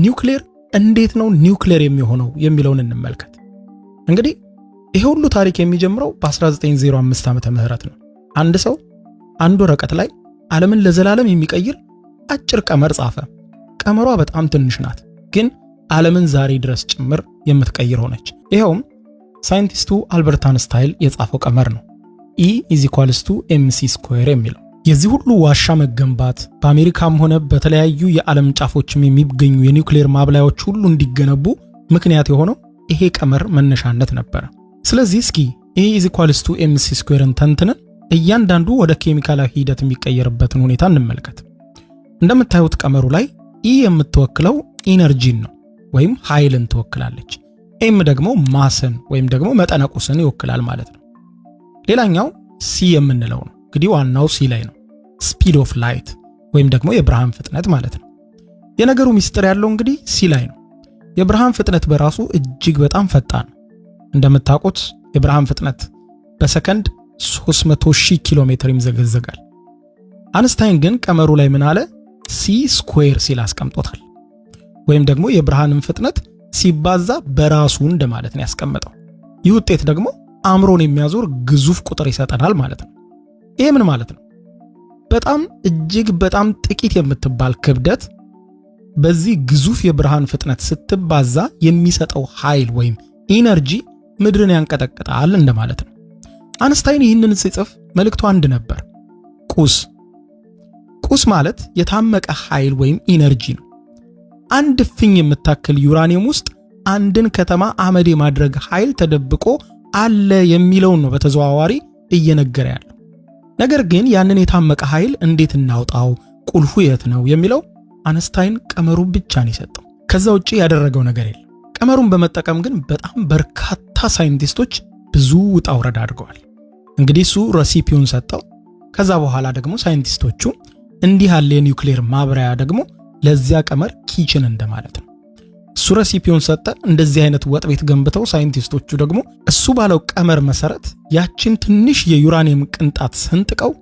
ኒውክሌር እንዴት ነው ኒውክሌር የሚሆነው የሚለውን እንመልከት። እንግዲህ ይሄ ሁሉ ታሪክ የሚጀምረው በ1905 ዓመተ ምህረት ነው። አንድ ሰው አንድ ወረቀት ላይ ዓለምን ለዘላለም የሚቀይር አጭር ቀመር ጻፈ። ቀመሯ በጣም ትንሽ ናት፣ ግን ዓለምን ዛሬ ድረስ ጭምር የምትቀይር ሆነች። ይሄውም ሳይንቲስቱ አልበርት አንስታይን የጻፈው ቀመር ነው፣ E=mc² የሚለው። የዚህ ሁሉ ዋሻ መገንባት በአሜሪካም ሆነ በተለያዩ የዓለም ጫፎችም የሚገኙ የኒውክሌር ማብላዮች ሁሉ እንዲገነቡ ምክንያት የሆነው ይሄ ቀመር መነሻነት ነበር። ስለዚህ እስኪ E=mc²ን ተንትነን እያንዳንዱ ወደ ኬሚካላዊ ሂደት የሚቀየርበትን ሁኔታ እንመልከት። እንደምታዩት ቀመሩ ላይ E የምትወክለው ኢነርጂን ነው ወይም ኃይልን ትወክላለች። M ደግሞ ማስን ወይም ደግሞ መጠነ ቁስን ይወክላል ማለት ነው። ሌላኛው C የምንለው ነው። እንግዲህ ዋናው C ላይ ነው፣ ስፒድ ኦፍ ላይት ወይም ደግሞ የብርሃን ፍጥነት ማለት ነው። የነገሩ ሚስጥር ያለው እንግዲህ C ላይ ነው። የብርሃን ፍጥነት በራሱ እጅግ በጣም ፈጣን ነው። እንደምታውቁት የብርሃን ፍጥነት በሰከንድ 300,000 ኪሎ ሜትር ይምዘገዘጋል። አንስታይን ግን ቀመሩ ላይ ምን አለ? C² ሲል አስቀምጦታል። ወይም ደግሞ የብርሃንን ፍጥነት ሲባዛ በራሱ እንደማለት ነው ያስቀመጠው። ይህ ውጤት ደግሞ አእምሮን የሚያዞር ግዙፍ ቁጥር ይሰጠናል ማለት ነው። ይሄ ምን ማለት ነው? በጣም እጅግ በጣም ጥቂት የምትባል ክብደት በዚህ ግዙፍ የብርሃን ፍጥነት ስትባዛ የሚሰጠው ኃይል ወይም ኢነርጂ ምድርን ያንቀጠቅጣል እንደማለት ነው። አንስታይን ይህንን ሲጽፍ መልእክቱ አንድ ነበር፣ ቁስ ማለት የታመቀ ኃይል ወይም ኢነርጂ ነው። አንድ ፍኝ የምታክል ዩራኒየም ውስጥ አንድን ከተማ አመድ የማድረግ ኃይል ተደብቆ አለ የሚለውን ነው በተዘዋዋሪ እየነገረ ያለው። ነገር ግን ያንን የታመቀ ኃይል እንዴት እናውጣው፣ ቁልፉ የት ነው የሚለው አንስታይን ቀመሩ ብቻ ነው የሰጠው። ከዛ ውጪ ያደረገው ነገር የለም። ቀመሩን በመጠቀም ግን በጣም በርካታ ሳይንቲስቶች ብዙ ውጣ ውረድ አድርገዋል። እንግዲህ እሱ ሬሲፒውን ሰጠው። ከዛ በኋላ ደግሞ ሳይንቲስቶቹ እንዲህ ያለ የኒውክሌር ማብራያ ደግሞ ለዚያ ቀመር ኪችን እንደማለት ነው። እሱ ሬሲፒውን ሰጠ። እንደዚህ አይነት ወጥ ቤት ገንብተው ሳይንቲስቶቹ ደግሞ እሱ ባለው ቀመር መሰረት ያችን ትንሽ የዩራኒየም ቅንጣት ሰንጥቀው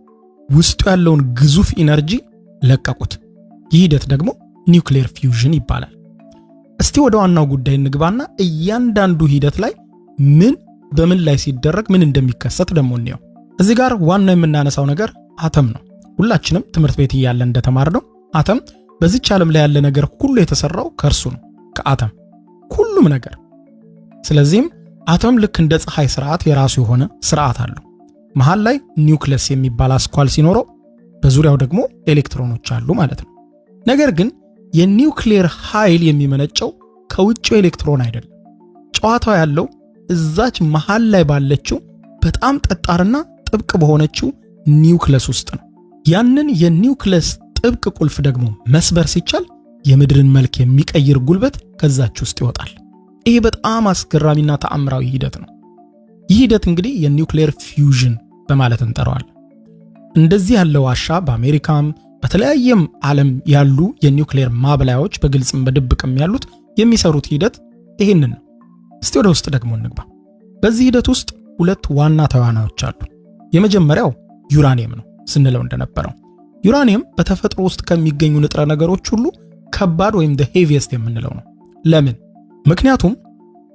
ውስጡ ያለውን ግዙፍ ኢነርጂ ለቀቁት። ይህ ሂደት ደግሞ ኒውክሌር ፊውዥን ይባላል። እስቲ ወደ ዋናው ጉዳይ እንግባና እያንዳንዱ ሂደት ላይ ምን በምን ላይ ሲደረግ ምን እንደሚከሰት ደግሞ እንየው። እዚህ ጋር ዋናው የምናነሳው ነገር አተም ነው። ሁላችንም ትምህርት ቤት እያለን እንደተማርነው አተም በዚች ዓለም ላይ ያለ ነገር ሁሉ የተሰራው ከእርሱ ነው፣ ከአተም ሁሉም ነገር። ስለዚህም አተም ልክ እንደ ፀሐይ ስርዓት የራሱ የሆነ ስርዓት አለው። መሃል ላይ ኒውክለስ የሚባል አስኳል ሲኖረው በዙሪያው ደግሞ ኤሌክትሮኖች አሉ ማለት ነው። ነገር ግን የኒውክሌር ኃይል የሚመነጨው ከውጭው ኤሌክትሮን አይደለም። ጨዋታው ያለው እዛች መሃል ላይ ባለችው በጣም ጠጣርና ጥብቅ በሆነችው ኒውክለስ ውስጥ ነው። ያንን የኒውክለስ ጥብቅ ቁልፍ ደግሞ መስበር ሲቻል የምድርን መልክ የሚቀይር ጉልበት ከዛች ውስጥ ይወጣል። ይሄ በጣም አስገራሚና ተአምራዊ ሂደት ነው። ይህ ሂደት እንግዲህ የኒውክሌር ፊውዥን በማለት እንጠራዋለን። እንደዚህ ያለው ዋሻ በአሜሪካም በተለያየም ዓለም ያሉ የኒውክሌር ማብላያዎች በግልጽም በድብቅም ያሉት የሚሰሩት ሂደት ይሄንን ነው። እስቲ ወደ ውስጥ ደግሞ እንግባ። በዚህ ሂደት ውስጥ ሁለት ዋና ተዋናዮች አሉ። የመጀመሪያው ዩራኒየም ነው ስንለው እንደነበረው። ዩራኒየም በተፈጥሮ ውስጥ ከሚገኙ ንጥረ ነገሮች ሁሉ ከባድ ወይም the heaviest የምንለው ነው። ለምን? ምክንያቱም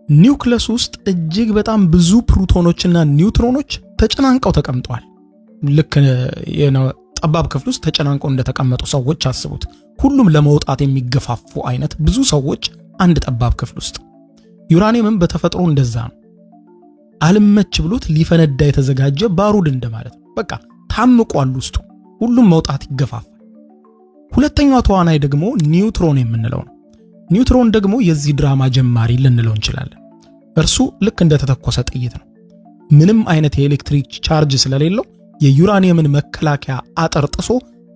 ኒውክለስ ውስጥ እጅግ በጣም ብዙ ፕሮቶኖችና ኒውትሮኖች ተጨናንቀው ተቀምጠዋል። ልክ ጠባብ ክፍል ውስጥ ተጨናንቀው እንደተቀመጡ ሰዎች አስቡት። ሁሉም ለመውጣት የሚገፋፉ አይነት ብዙ ሰዎች አንድ ጠባብ ክፍል ውስጥ። ዩራኒየምም በተፈጥሮ እንደዛ ነው። አልመች ብሎት ሊፈነዳ የተዘጋጀ ባሩድ እንደማለት ነው። በቃ ታምቋል ውስጡ፣ ሁሉም መውጣት ይገፋፋል። ሁለተኛው ተዋናይ ደግሞ ኒውትሮን የምንለው ነው። ኒውትሮን ደግሞ የዚህ ድራማ ጀማሪ ልንለው እንችላለን። እርሱ ልክ እንደተተኮሰ ጥይት ነው። ምንም አይነት የኤሌክትሪክ ቻርጅ ስለሌለው የዩራኒየምን መከላከያ አጥር ጥሶ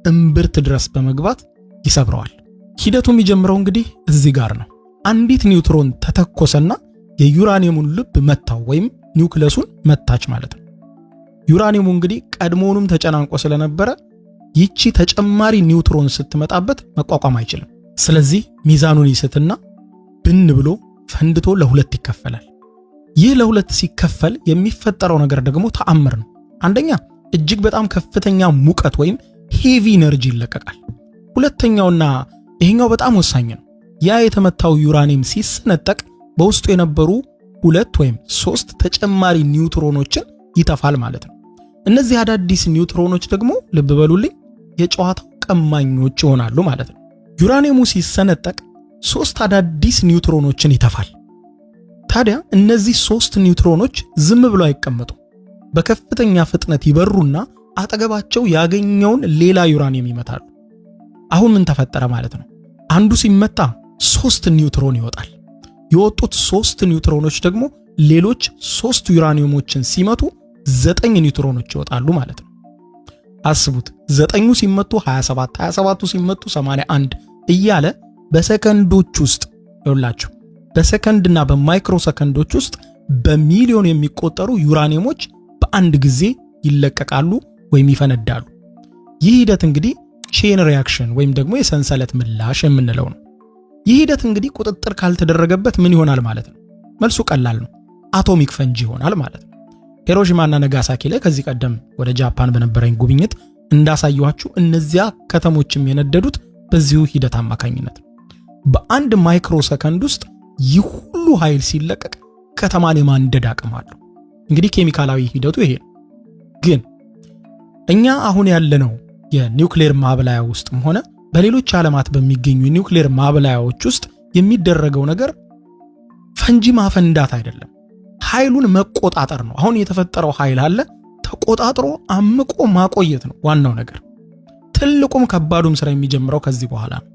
እምብርት ድረስ በመግባት ይሰብረዋል። ሂደቱ የሚጀምረው እንግዲህ እዚህ ጋር ነው። አንዲት ኒውትሮን ተተኮሰና የዩራኒየሙን ልብ መታው ወይም ኒውክለሱን መታች ማለት ነው። ዩራኒየሙ እንግዲህ ቀድሞውንም ተጨናንቆ ስለነበረ ይቺ ተጨማሪ ኒውትሮን ስትመጣበት መቋቋም አይችልም። ስለዚህ ሚዛኑን ይስትና ብን ብሎ ፈንድቶ ለሁለት ይከፈላል። ይህ ለሁለት ሲከፈል የሚፈጠረው ነገር ደግሞ ተአምር ነው። አንደኛ እጅግ በጣም ከፍተኛ ሙቀት ወይም ሄቪ ኢነርጂ ይለቀቃል። ሁለተኛውና ይሄኛው በጣም ወሳኝ ነው። ያ የተመታው ዩራኒየም ሲሰነጠቅ በውስጡ የነበሩ 2 ወይም 3 ተጨማሪ ኒውትሮኖችን ይተፋል ማለት ነው። እነዚህ አዳዲስ ኒውትሮኖች ደግሞ ልብ በሉልኝ የጨዋታው ቀማኞች ይሆናሉ ማለት ነው። ዩራኒየሙ ሲሰነጠቅ 3 አዳዲስ ኒውትሮኖችን ይተፋል። ታዲያ እነዚህ 3 ኒውትሮኖች ዝም ብለው አይቀመጡ። በከፍተኛ ፍጥነት ይበሩና አጠገባቸው ያገኘውን ሌላ ዩራኒየም ይመታሉ። አሁን ምን ተፈጠረ ማለት ነው? አንዱ ሲመታ 3 ኒውትሮን ይወጣል። የወጡት 3 ኒውትሮኖች ደግሞ ሌሎች 3 ዩራኒየሞችን ሲመቱ 9 ኒውትሮኖች ይወጣሉ ማለት ነው። አስቡት፣ 9ኙ ሲመቱ 27፣ 27ቱ ሲመቱ 81 እያለ በሰከንዶች ውስጥ ይውላችሁ በሰከንድና በማይክሮ ሰከንዶች ውስጥ በሚሊዮን የሚቆጠሩ ዩራኒየሞች በአንድ ጊዜ ይለቀቃሉ ወይም ይፈነዳሉ። ይህ ሂደት እንግዲህ ቼን ሪአክሽን ወይም ደግሞ የሰንሰለት ምላሽ የምንለው ነው። ይህ ሂደት እንግዲህ ቁጥጥር ካልተደረገበት ምን ይሆናል ማለት ነው? መልሱ ቀላል ነው። አቶሚክ ፈንጂ ይሆናል ማለት ነው። ሂሮሺማና ነጋሳኪ ላይ ከዚህ ቀደም ወደ ጃፓን በነበረኝ ጉብኝት እንዳሳየኋችሁ እነዚያ ከተሞችም የነደዱት በዚሁ ሂደት አማካኝነት ነው። በአንድ ማይክሮ ሰከንድ ውስጥ ይህ ሁሉ ኃይል ሲለቀቅ ከተማን የማንደድ አቅም አለው። እንግዲህ ኬሚካላዊ ሂደቱ ይሄ ነው። ግን እኛ አሁን ያለነው የኒውክሌር ማብላያ ውስጥም ሆነ በሌሎች ዓለማት በሚገኙ የኒውክሌር ማብላያዎች ውስጥ የሚደረገው ነገር ፈንጂ ማፈንዳት አይደለም፣ ኃይሉን መቆጣጠር ነው። አሁን የተፈጠረው ኃይል አለ፣ ተቆጣጥሮ አምቆ ማቆየት ነው ዋናው ነገር። ትልቁም ከባዱም ስራ የሚጀምረው ከዚህ በኋላ ነው።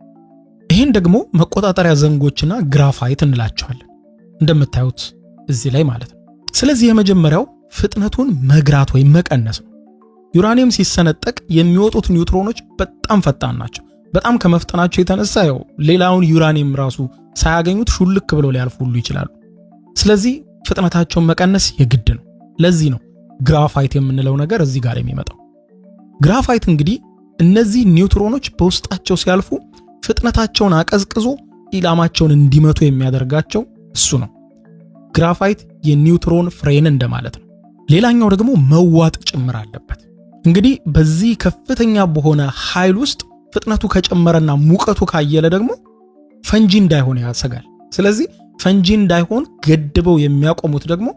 ይህን ደግሞ መቆጣጠሪያ ዘንጎችና ግራፋይት እንላቸዋለን፣ እንደምታዩት እዚህ ላይ ማለት ነው። ስለዚህ የመጀመሪያው ፍጥነቱን መግራት ወይም መቀነስ ነው። ዩራኒየም ሲሰነጠቅ የሚወጡት ኒውትሮኖች በጣም ፈጣን ናቸው። በጣም ከመፍጠናቸው የተነሳ ያው ሌላውን ዩራኒየም ራሱ ሳያገኙት ሹልክ ብለው ሊያልፉ ሁሉ ይችላሉ። ስለዚህ ፍጥነታቸውን መቀነስ የግድ ነው። ለዚህ ነው ግራፋይት የምንለው ነገር እዚህ ጋር የሚመጣው። ግራፋይት እንግዲህ እነዚህ ኒውትሮኖች በውስጣቸው ሲያልፉ ፍጥነታቸውን አቀዝቅዞ ኢላማቸውን እንዲመቱ የሚያደርጋቸው እሱ ነው። ግራፋይት የኒውትሮን ፍሬን እንደማለት ነው። ሌላኛው ደግሞ መዋጥ ጭምር አለበት። እንግዲህ በዚህ ከፍተኛ በሆነ ኃይል ውስጥ ፍጥነቱ ከጨመረና ሙቀቱ ካየለ ደግሞ ፈንጂ እንዳይሆን ያሰጋል። ስለዚህ ፈንጂ እንዳይሆን ገድበው የሚያቆሙት ደግሞ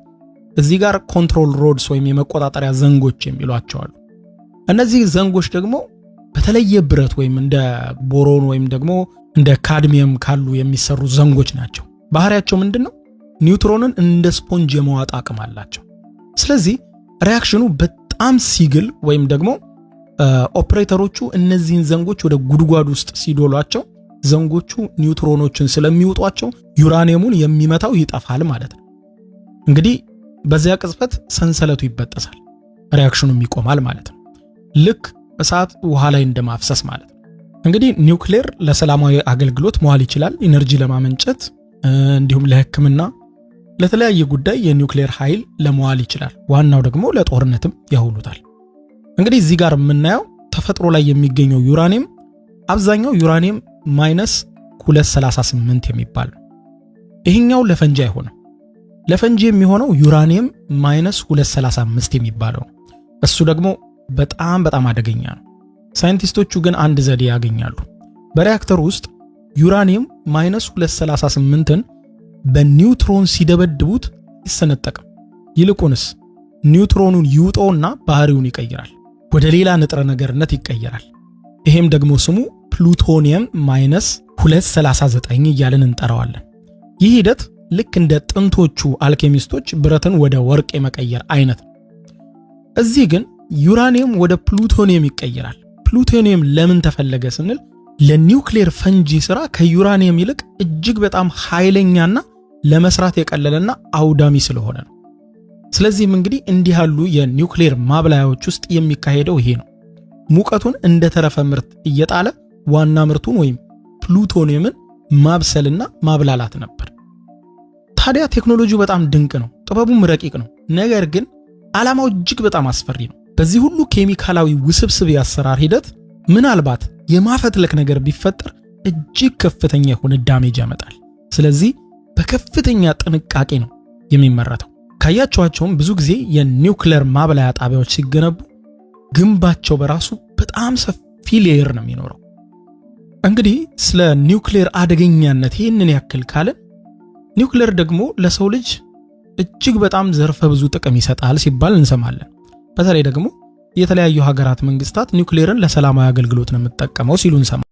እዚህ ጋር ኮንትሮል ሮድስ ወይም የመቆጣጠሪያ ዘንጎች የሚሏቸው አሉ። እነዚህ ዘንጎች ደግሞ በተለየ ብረት ወይም እንደ ቦሮን ወይም ደግሞ እንደ ካድሚየም ካሉ የሚሰሩ ዘንጎች ናቸው። ባህሪያቸው ምንድነው? ኒውትሮንን እንደ ስፖንጅ የመዋጥ አቅም አላቸው። ስለዚህ ሪአክሽኑ በጣም ሲግል ወይም ደግሞ ኦፕሬተሮቹ እነዚህን ዘንጎች ወደ ጉድጓድ ውስጥ ሲዶሏቸው ዘንጎቹ ኒውትሮኖችን ስለሚውጧቸው ዩራኒየሙን የሚመታው ይጠፋል ማለት ነው። እንግዲህ በዚያ ቅጽበት ሰንሰለቱ ይበጠሳል፣ ሪአክሽኑም ይቆማል ማለት ነው። ልክ እሳት ውሃ ላይ እንደማፍሰስ ማለት ነው። እንግዲህ ኒውክሌር ለሰላማዊ አገልግሎት መዋል ይችላል፣ ኢነርጂ ለማመንጨት እንዲሁም ለሕክምና ለተለያየ ጉዳይ የኒውክሌር ኃይል ለመዋል ይችላል። ዋናው ደግሞ ለጦርነትም ያውሉታል። እንግዲህ እዚህ ጋር የምናየው ተፈጥሮ ላይ የሚገኘው ዩራኒየም አብዛኛው ዩራኒየም -238 የሚባል ነው። ይሄኛው ለፈንጂ አይሆንም። ለፈንጂ የሚሆነው ዩራኒየም -235 የሚባለው ነው። እሱ ደግሞ በጣም አደገኛ ነው። ሳይንቲስቶቹ ግን አንድ ዘዴ ያገኛሉ። በሪአክተር ውስጥ ዩራኒየም -238ን በኒውትሮን ሲደበድቡት ይሰነጠቅም። ይልቁንስ ኒውትሮኑን ይውጠውና ባህሪውን ይቀይራል፣ ወደ ሌላ ንጥረ ነገርነት ይቀየራል። ይሄም ደግሞ ስሙ ፕሉቶኒየም -239 እያልን እንጠራዋለን። ይህ ሂደት ልክ እንደ ጥንቶቹ አልኬሚስቶች ብረትን ወደ ወርቅ የመቀየር አይነት ነው። እዚህ ግን ዩራኒየም ወደ ፕሉቶኒየም ይቀየራል። ፕሉቶኒየም ለምን ተፈለገ ስንል ለኒውክሌር ፈንጂ ስራ ከዩራኒየም ይልቅ እጅግ በጣም ኃይለኛና ለመስራት የቀለለና አውዳሚ ስለሆነ ነው። ስለዚህም እንግዲህ እንዲህ ያሉ የኒውክሌር ማብላያዎች ውስጥ የሚካሄደው ይሄ ነው። ሙቀቱን እንደ ተረፈ ምርት እየጣለ ዋና ምርቱን ወይም ፕሉቶኒየምን ማብሰልና ማብላላት ነበር። ታዲያ ቴክኖሎጂው በጣም ድንቅ ነው፣ ጥበቡም ረቂቅ ነው። ነገር ግን ዓላማው እጅግ በጣም አስፈሪ ነው። በዚህ ሁሉ ኬሚካላዊ ውስብስብ የአሰራር ሂደት ምናልባት የማፈትለክ ነገር ቢፈጠር እጅግ ከፍተኛ የሆነ ዳሜጅ ያመጣል። ስለዚህ በከፍተኛ ጥንቃቄ ነው የሚመረተው። ካያቸዋቸውም ብዙ ጊዜ የኒውክሌር ማብላያ ጣቢያዎች ሲገነቡ ግንባቸው በራሱ በጣም ሰፊ ሌየር ነው የሚኖረው። እንግዲህ ስለ ኒውክሌር አደገኛነት ይህንን ያክል ካለ ኒውክሌር ደግሞ ለሰው ልጅ እጅግ በጣም ዘርፈ ብዙ ጥቅም ይሰጣል ሲባል እንሰማለን። በተለይ ደግሞ የተለያዩ ሀገራት መንግስታት ኒውክሌርን ለሰላማዊ አገልግሎት ነው የምትጠቀመው ሲሉ እንሰማለን።